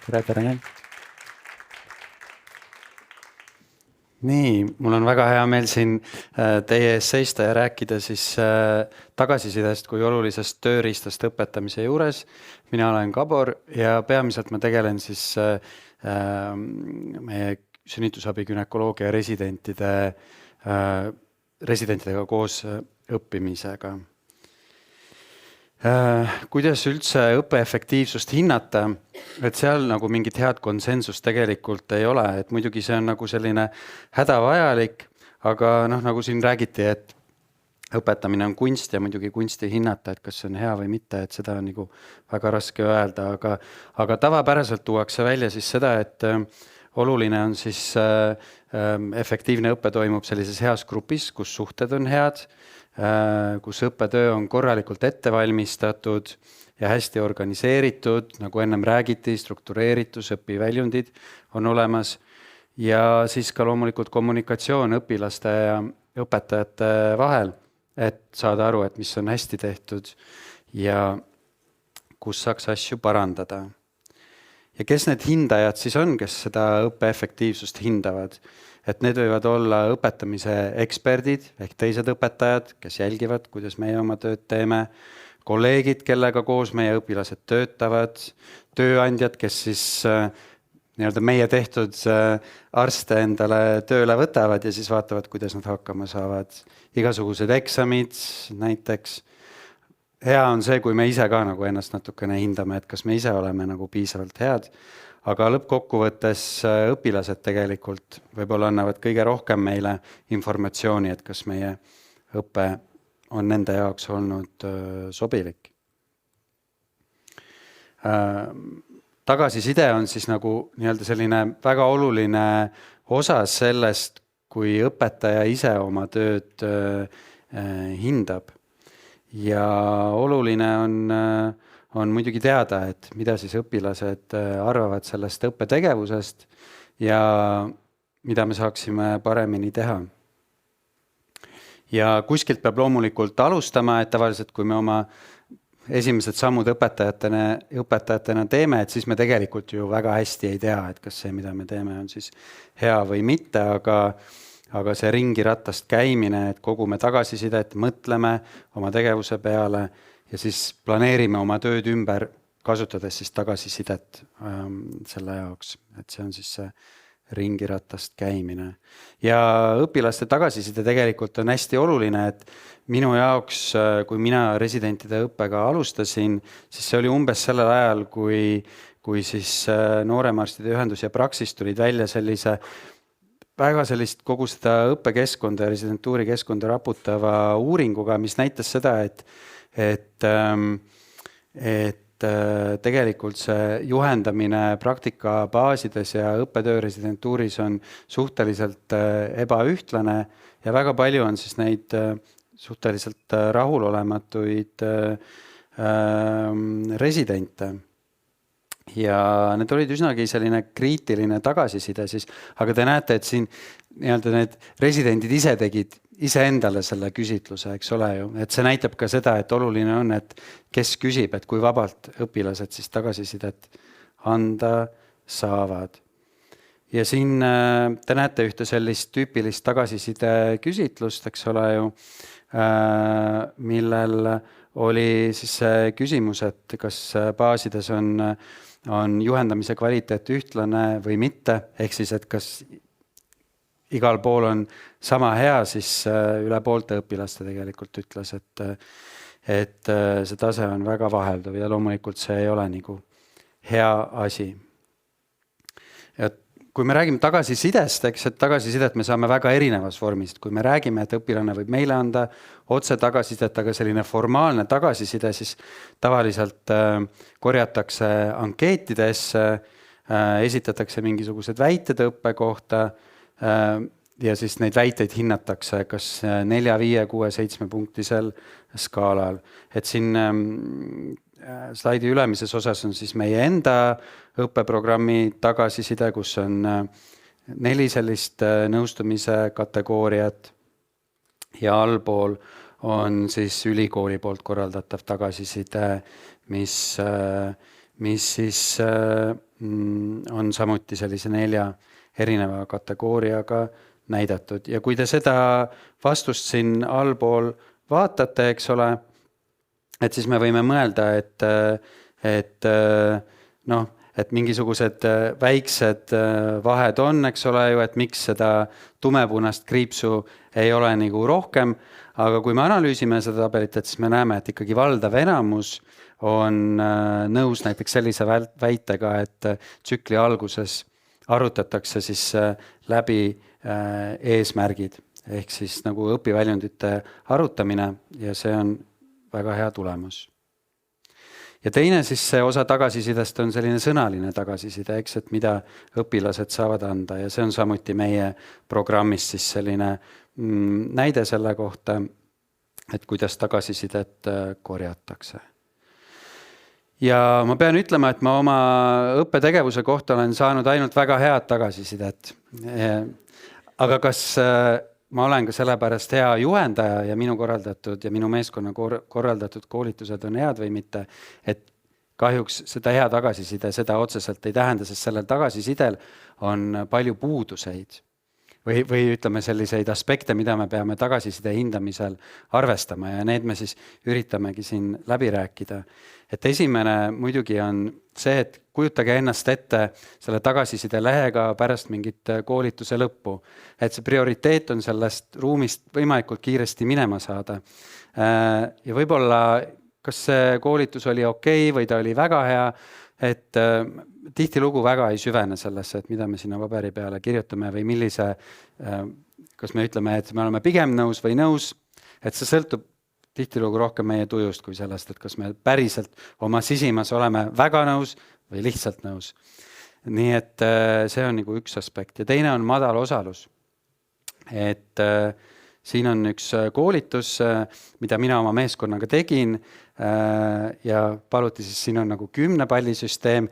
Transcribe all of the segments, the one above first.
Tere. Nii, mul on väga hea meel siin teie ees seista ja rääkida siis tagasisidest kui olulisest tööriistast õpetamise juures. Mina olen Gabor ja peamiselt ma tegelen siis meie sünnitusabi günekoloogia residentidega koos õppimisega. Kuidas üldse õppeefektiivsust hinnata, et seal nagu mingit head konsensust tegelikult ei ole, et muidugi see on nagu selline hädavajalik, aga nagu siin räägiti, et õpetamine on kunst ja muidugi kunsti hinnata, et kas see on hea või mitte, et seda on nagu väga raske öelda, aga tavapäraselt tuuakse välja siis seda, et oluline on siis efektiivne õpe toimub sellises heas grupis, kus suhted on head, kus õppetöö on korralikult ette valmistatud ja hästi organiseeritud, nagu ennem räägiti, struktureeritus, õpiväljundid on olemas ja siis ka loomulikult kommunikatsioon õpilaste ja õpetajate vahel, et saada aru, et mis on hästi tehtud ja kus saaks asju parandada. Ja kes need hindajad siis on, kes seda õppeefektiivsust hindavad? Et need võivad olla õpetamise eksperdid ehk teised õpetajad, kes jälgivad, kuidas meie oma tööd teeme, kolleegid, kellega koos meie õpilased töötavad, tööandjad, kes siis meie tehtud arste endale tööle võtavad ja siis vaatavad, kuidas nad hakkama saavad. Igasugused eksamid näiteks. Hea on see, kui me ise ka nagu ennast natukene hindame, et kas me ise oleme nagu piisavalt head. Aga lõppkokkuvõttes õpilased tegelikult võib-olla annavad kõige rohkem meile informatsiooni, et kas meie õpe on nende jaoks olnud sobilik. Tagasiside on siis nagu selline väga oluline osa sellest, kui õpetaja ise oma tööd hindab. Ja oluline on muidugi teada, et mida siis õpilased arvavad sellest õppetegevusest ja mida me saaksime paremini teha. Ja kuskilt peab loomulikult alustama, et tavaliselt kui me oma esimesed sammud õpetajatena teeme, et siis me tegelikult ju väga hästi ei tea, et kas see, mida me teeme, on siis hea või mitte, aga see ringiratast käimine, et kogume tagasisidet, mõtleme oma tegevuse peale ja siis planeerime oma tööd ümber, kasutades siis tagasisidet selle jaoks, et see on siis see ringiratast käimine. Ja õpilaste tagasiside tegelikult on hästi oluline, et minu jaoks, kui mina residentide õppega alustasin, siis see oli umbes sellel ajal, kui siis Nooremarstide Ühendus ja Praxis tulid välja väga sellist kogu seda õppekeskkonda ja residentuurikeskkonda raputava uuringuga, mis näitas seda, et tegelikult see juhendamine praktikabaasides ja õppetöö residentuuris on suhteliselt ebaühtlane ja väga palju on siis neid suhteliselt rahulolematuid residente. Ja need olid üsnagi selline kriitiline tagasiside siis, aga te näete, et siin need residendid ise tegid iseendale selle küsitluse, eks ole ju, et see näitab ka seda, et oluline on, et kes küsib, et kui vabalt õpilased siis tagasisidet anda saavad. Ja siin te näete ühte sellist tüüpilist tagasiside küsitlust, eks ole ju, millel oli siis see küsimus, et kas baasides on juhendamise kvaliteet ühtlane või mitte, ehk siis, et kas igal pool on sama hea, siis üle poolte õpilaste tegelikult ütles, et see tase on väga vahelduv ja loomulikult see ei ole nagu hea asi. Ja kui me räägime tagasisidest, eks, et tagasisidet me saame väga erinevas vormis. Kui me räägime, et õpilane võib meile anda otse tagasisidet, aga selline formaalne tagasiside, siis tavaliselt korjatakse ankeetidesse, esitatakse mingisugused väited õppe kohta ja siis neid väiteid hinnatakse kas 4, 5, 6, 7 punktisel skaalal. Et siin slaidi ülemises osas on siis meie enda õppeprogrammi tagasiside, kus on 4 sellist nõustumise kategooriat ja allpool on siis ülikooli poolt korraldatav tagasiside, mis siis on samuti sellise 4 erineva kategooriaga näidatud. Ja kui te seda vastust siin allpool vaatate, eks ole, et siis me võime mõelda, et noh, et mingisugused väiksed vahed on, eks ole ju, et miks seda tumepunast kriipsu ei ole nagu rohkem, aga kui me analüüsime seda tabelit, et siis me näeme, et ikkagi valdav enamus on nõus näiteks sellise väitega, et tsükli alguses arutatakse siis läbi eesmärgid, ehk siis nagu õpiväljundite arutamine ja see on väga hea tulemus. Ja teine siis see osa tagasisidest on selline sõnaline tagasiside, eks, et mida õpilased saavad anda ja see on samuti meie programmis siis selline näide selle kohta, et kuidas tagasisidet korjatakse. Ja ma pean ütlema, et ma oma õppetegevuse kohta olen saanud ainult väga head tagasisidet. Aga kas ma olen ka sellepärast hea juhendaja ja minu korraldatud ja minu meeskonna korraldatud koolitused on head või mitte, et kahjuks seda hea tagasiside seda otseselt ei tähenda, sest sellel tagasisidel on palju puuduseid või ütleme selliseid aspekte, mida me peame tagasiside hindamisel arvestama ja need me siis üritamegi siin läbi rääkida. Et esimene muidugi on see, et kujutage ennast ette selle tagasiside lehega pärast mingit koolituse lõppu. Et see prioriteet on sellest ruumist võimalikult kiiresti minema saada. Ja võib-olla, kas see koolitus oli okei või ta oli väga hea, et tihtilugu väga ei süvene sellesse, et mida me sinna paberi peale kirjutame või millise, kas me ütleme, et me oleme pigem nõus või nõus, et see sõltub tihtilugu rohkem meie tujust kui sellest, et kas me päriselt oma sisimas oleme väga nõus või lihtsalt nõus. Nii et see on nagu üks aspekt ja teine on madal osalus. Et siin on üks koolitus, mida mina oma meeskonnaga tegin ja paluti siis, siin on nagu 10 pallisüsteem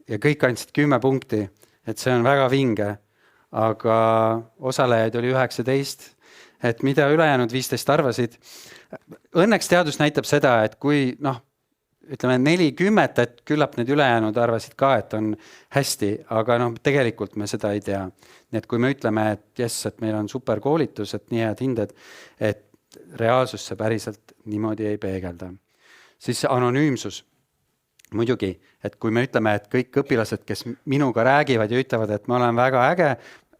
ja kõik andsid 10 punkti, et see on väga vinge, aga osalejaid oli 19, et mida ülejäänud 15 arvasid. Õnneks teadus näitab seda, et kui ütleme 40, et küllap need ülejäänud arvasid ka, et on hästi, aga tegelikult me seda ei tea. Nii et kui me ütleme, et jess, et meil on super koolitus, et nii head hinded, et reaalsus see päriselt niimoodi ei peegelda. Siis anonüümsus. Muidugi, et kui me ütleme, et kõik õpilased, kes minuga räägivad ja ütlevad, et ma olen väga äge,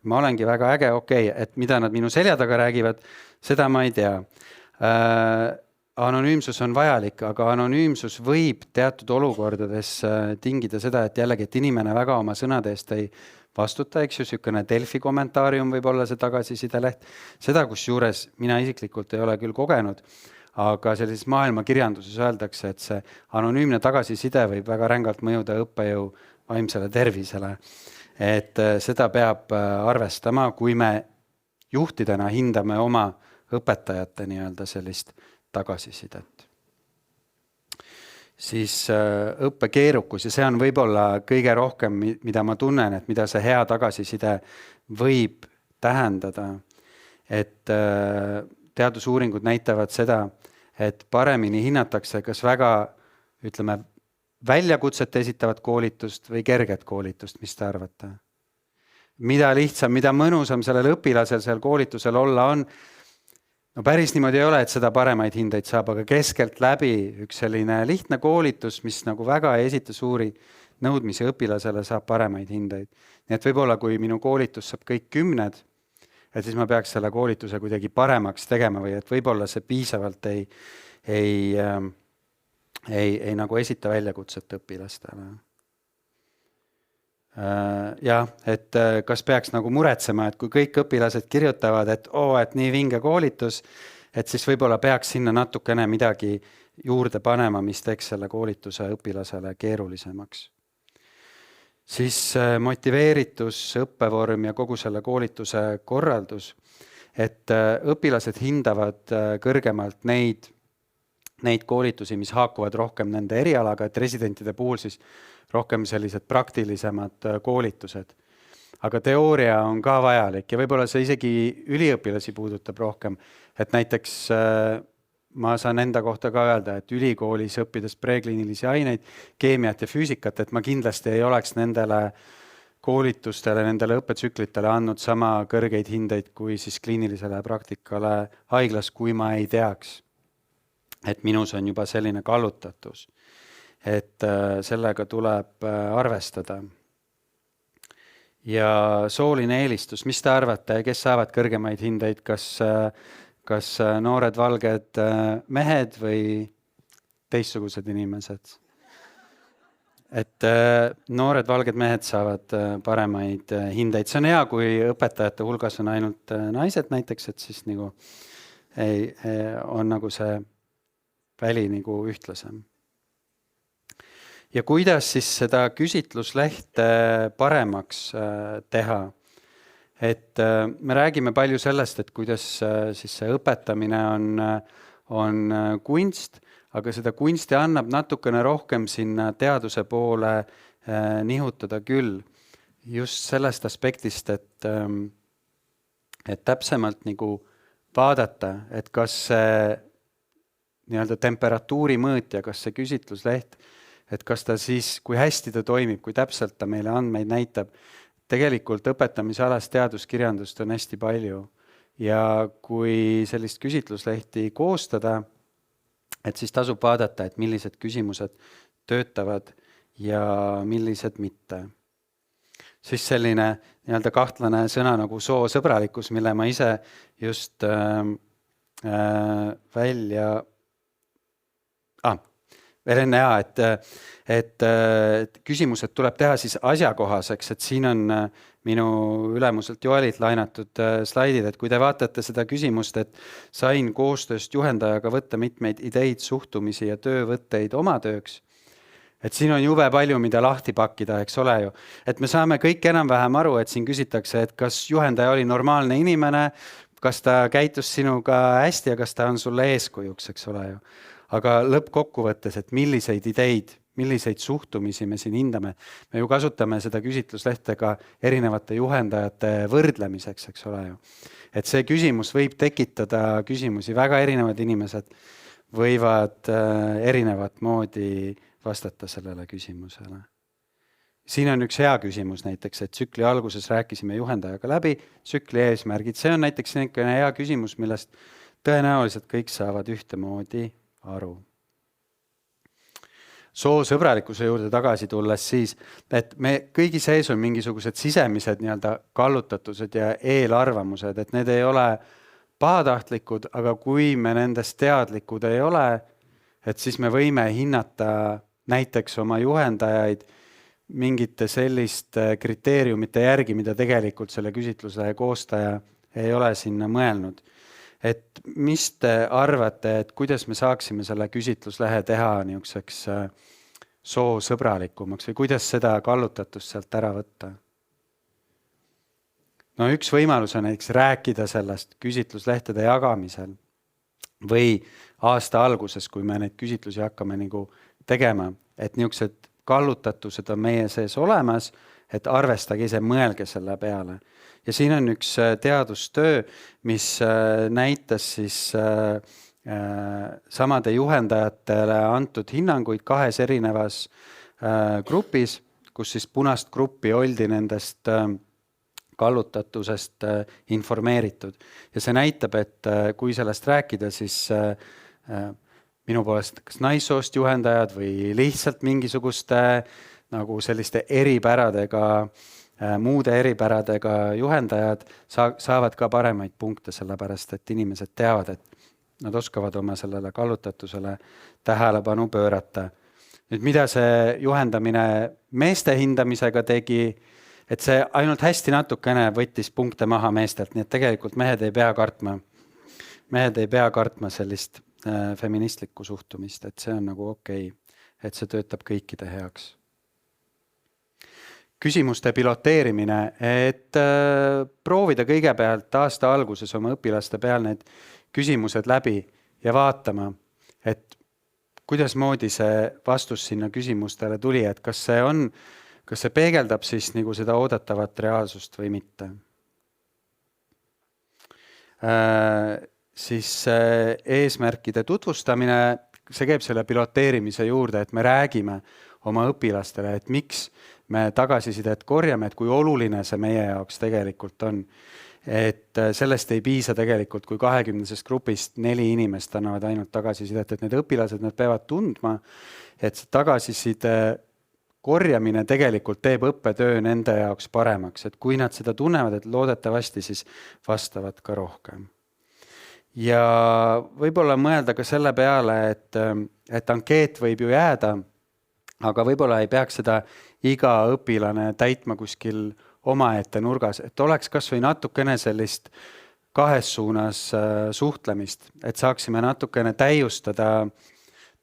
ma olengi väga äge, okei, et mida nad minu selja taga räägivad, seda ma ei tea. Anonüümsus on vajalik, aga anonüümsus võib teatud olukordades tingida seda, et jällegi, et inimene väga oma sõnade eest ei vastuta, eks ju, sükene Delfi kommentaarium võib olla see tagasiside-leht. Seda, kus juures mina isiklikult ei ole küll kogenud, aga sellises maailmakirjanduses öeldakse, et see anonüümne tagasiside võib väga rängalt mõjuda õppejõu vaimsele tervisele. Et seda peab arvestama, kui me juhtidena hindame oma õpetajate nii-öelda sellist tagasisidet. Siis õppekeerukus ja see on võib-olla kõige rohkem, mida ma tunnen, et mida see hea tagasiside võib tähendada. Et teadusuuringud näitavad seda, et paremini hinnatakse, kas väga, ütleme, väljakutset esitavat koolitust või kerget koolitust, mis te arvate? Mida lihtsam, mida mõnusam sellel õpilasel seal koolitusel olla on, päris niimoodi ei ole, et seda paremaid hindeid saab, aga keskelt läbi üks selline lihtne koolitus, mis nagu väga ei esita suuri nõudmisi õpilasele, saab paremaid hindeid. Nii et võib-olla, kui minu koolitus saab kõik 10, et siis ma peaks selle koolituse kuidagi paremaks tegema või et võib-olla see piisavalt ei nagu esita väljakutset õpilastele. Jah, et kas peaks nagu muretsema, et kui kõik õpilased kirjutavad, et et nii vinge koolitus, et siis võib-olla peaks sinna natukene midagi juurde panema, mis teeks selle koolituse õpilasele keerulisemaks. Siis motiveeritus, õppevorm ja kogu selle koolituse korraldus, et õpilased hindavad kõrgemalt neid koolitusi, mis haakuvad rohkem nende erialaga, et residentide puhul siis rohkem sellised praktilisemad koolitused. Aga teooria on ka vajalik ja võib-olla see isegi üliõpilasi puudutab rohkem, et näiteks ma saan enda kohta ka öelda, et ülikoolis õppides prekliinilisi aineid, keemiat ja füüsikat, et ma kindlasti ei oleks nendele koolitustele, nendele õppetsüklitele andnud sama kõrgeid hindeid kui siis kliinilisele praktikale haiglas, kui ma ei teaks, et minus on juba selline kallutatus, et sellega tuleb arvestada. Ja sooline eelistus, mis te arvate, kes saavad kõrgemaid hindeid, kas noored valged mehed või teistsugused inimesed? Et noored valged mehed saavad paremaid hindeid. See on hea, kui õpetajate hulgas on ainult naised näiteks, et siis nagu on nagu see väli nagu ühtlasem. Ja kuidas siis seda küsitluslehte paremaks teha? Et me räägime palju sellest, et kuidas siis see õpetamine on kunst, aga seda kunsti annab natukene rohkem sinna teaduse poole nihutada küll. Just sellest aspektist, et täpsemalt nagu vaadata, et kas see nii-öelda temperatuuri mõõtja, kas see küsitlusleht, et kas ta siis, kui hästi ta toimib, kui täpselt ta meile andmeid näitab. Tegelikult õpetamisalas teaduskirjandust on hästi palju ja kui sellist küsitluslehti koostada, et siis tasub vaadata, et millised küsimused töötavad ja millised mitte. Siis selline nii-öelda kahtlane sõna nagu soosõbralikkus, mille ma ise just välja... Veel enne et küsimused tuleb teha siis asjakohaseks, et siin on minu ülemuselt Joelilt lainatud slaidid, et kui te vaatate seda küsimust, et sain koostööst juhendajaga võtta mitmeid ideid, suhtumisi ja töövõtteid oma tööks, et siin on jube palju, mida lahti pakkida, eks ole ju. Et me saame kõik enam-vähem aru, et siin küsitakse, et kas juhendaja oli normaalne inimene, kas ta käitus sinuga hästi ja kas ta on sulle eeskujuks, eks ole ju. Aga lõppkokkuvõttes, et milliseid ideid, milliseid suhtumisi me siin hindame. Me ju kasutame seda küsitluslehtega erinevate juhendajate võrdlemiseks, eks ole ju. Et see küsimus võib tekitada küsimusi, väga erinevad inimesed võivad erinevat moodi vastata sellele küsimusele. Siin on üks hea küsimus näiteks, et tsükli alguses rääkisime juhendajaga läbi, tsükli eesmärgid. See on näiteks hea küsimus, millest tõenäoliselt kõik saavad ühtemoodi aru. Soosõbralikkuse juurde tagasi tulles siis, et me kõigi sees on mingisugused sisemised nii-öelda kallutatused ja eelarvamused, et need ei ole pahatahtlikud, aga kui me nendest teadlikud ei ole, et siis me võime hinnata näiteks oma juhendajaid mingite selliste kriteeriumite järgi, mida tegelikult selle küsitluse koostaja ei ole sinna mõelnud. Et mis te arvate, et kuidas me saaksime selle küsitluslehe teha niisuguseks soosõbralikumaks või kuidas seda kallutatust sealt ära võtta? No üks võimalus on näiteks rääkida sellest küsitluslehtede jagamisel või aasta alguses, kui me neid küsitlusi hakkame nagu tegema, et niisugused kallutatused on meie sees olemas, et arvestage ise, mõelge selle peale. Ja siin on üks teadustöö, mis näitas siis samade juhendajatele antud hinnanguid kahes erinevas grupis, kus siis punast gruppi oldi nendest kallutatusest informeeritud. Ja see näitab, et kui sellest rääkida, siis minu poolest kas naissoost juhendajad või lihtsalt mingisuguste nagu selliste eripäradega, muude eripäradega juhendajad saavad ka paremaid punkte, sellepärast et inimesed teavad, et nad oskavad oma sellele kallutatusele tähelepanu pöörata. Nüüd, mida see juhendamine meeste hindamisega tegi, et see ainult hästi natukene võttis punkte maha meestelt, nii et tegelikult mehed ei pea kartma sellist feministlikku suhtumist, et see on nagu okei, et see töötab kõikide heaks. Küsimuste piloteerimine, et proovida kõigepealt aasta alguses oma õpilaste peal need küsimused läbi ja vaatama, et kuidas moodi see vastus sinna küsimustele tuli, et kas see peegeldab siis nagu seda oodatavat reaalsust või mitte. siis eesmärkide tutvustamine, see käib selle piloteerimise juurde, et me räägime oma õpilastele, et miks me tagasisidet korjame, et kui oluline see meie jaoks tegelikult on. Et sellest ei piisa tegelikult, kui 20-sest grupist 4 inimest annavad ainult tagasisidet, et need õpilased, nad peavad tundma, et see tagasiside korjamine tegelikult teeb õppetöö nende jaoks paremaks, et kui nad seda tunnevad, et loodetavasti siis vastavad ka rohkem. Ja võib-olla mõelda ka selle peale, et ankeet võib ju jääda, aga võib-olla ei peaks seda iga õpilane täitma kuskil omaette nurgas, et oleks kas või natukene sellist kahes suunas suhtlemist, et saaksime natukene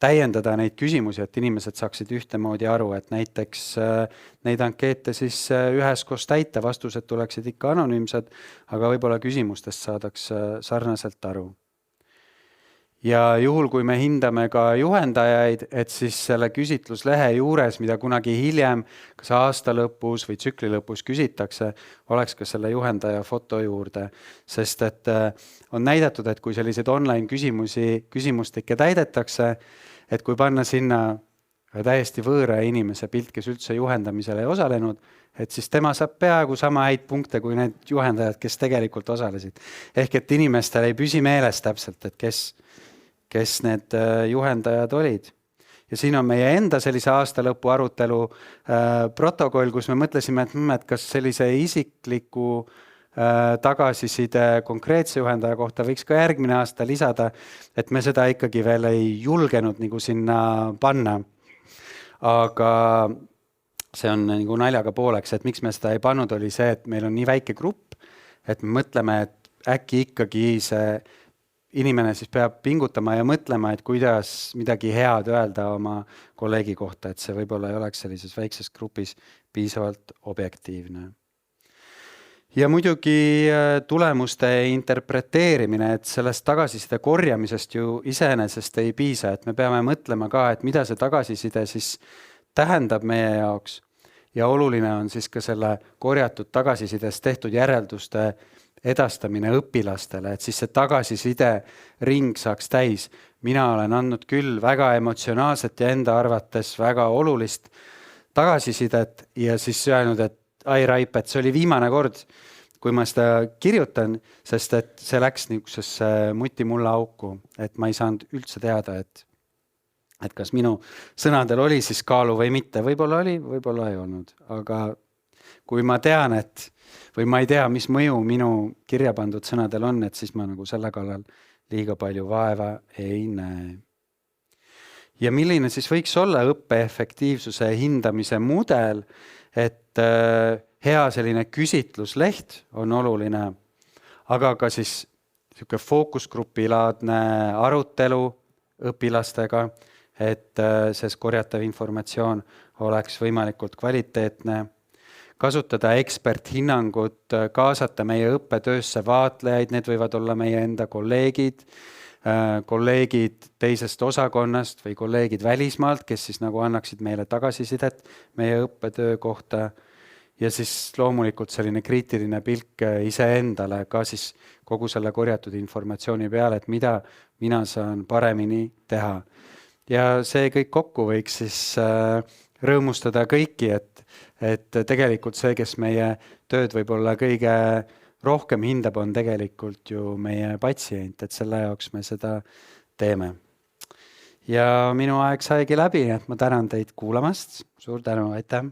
täiendada neid küsimusi, et inimesed saaksid ühtemoodi aru, et näiteks neid ankeete siis üheskoos täita, vastused tuleksid ikka anonüümsed, aga võib-olla küsimustest saadaks sarnaselt aru. Ja juhul, kui me hindame ka juhendajaid, et siis selle küsitluslehe juures, mida kunagi hiljem, kas aasta lõpus või tsükli lõpus küsitakse, oleks ka selle juhendaja foto juurde. Sest et on näidatud, et kui selliseid online küsimustikke täidetakse, et kui panna sinna täiesti võõra inimese pilt, kes üldse juhendamisel ei osalenud, et siis tema saab peaaegu sama häid punkte kui need juhendajad, kes tegelikult osalesid. Ehk et inimestel ei püsi meeles täpselt, et kes need juhendajad olid. Ja siin on meie enda sellise aasta lõpu arutelu protokoll, kus me mõtlesime, et kas sellise isikliku tagasiside konkreetse juhendaja kohta võiks ka järgmine aasta lisada, et me seda ikkagi veel ei julgenud nagu sinna panna. Aga see on nagu naljaga pooleks, et miks me seda ei pannud, oli see, et meil on nii väike grupp, et me mõtleme, et äkki ikkagi see inimene siis peab pingutama ja mõtlema, et kuidas midagi head öelda oma kolleegi kohta, et see võib-olla ei oleks sellises väikses grupis piisavalt objektiivne. Ja muidugi tulemuste interpreteerimine, et sellest tagasiside korjamisest ju iseenesest ei piisa, et me peame mõtlema ka, et mida see tagasiside siis tähendab meie jaoks ja oluline on siis ka selle korjatud tagasisidest tehtud järelduste edastamine õpilastele, et siis see tagasiside ring saaks täis. Mina olen andnud küll väga emotsionaalset ja enda arvates väga olulist tagasisidet ja siis öelnud, et ai Raip, et see oli viimane kord, kui ma seda kirjutan, sest et see läks niisugusesse mutimulla auku, et ma ei saanud üldse teada, et kas minu sõnadel oli siis kaalu või mitte. Võib-olla oli, võib-olla ei olnud, aga kui ma tean, või ma ei tea, mis mõju minu kirja pandud sõnadel on, et siis ma nagu selle kallal liiga palju vaeva ei näe. Ja milline siis võiks olla õppeefektiivsuse hindamise mudel, et hea selline küsitlusleht on oluline, aga ka siis fookusgrupilaadne arutelu õpilastega, et see korjatav informatsioon oleks võimalikult kvaliteetne. Kasutada eksperthinnangut, kaasata meie õppetöösse vaatlejaid, need võivad olla meie enda kolleegid teisest osakonnast või kolleegid välismaalt, kes siis nagu annaksid meile tagasisidet meie õppetöö kohta. Ja siis loomulikult selline kriitiline pilk iseendale ka siis kogu selle korjatud informatsiooni peale, et mida mina saan paremini teha. Ja see kõik kokku võiks siis rõõmustada kõiki, et tegelikult see, kes meie tööd võib-olla kõige rohkem hindab, on tegelikult ju meie patsient, et selle jaoks me seda teeme. Ja minu aeg saigi läbi, et ma tänan teid kuulamast. Suur tänu, aitäh!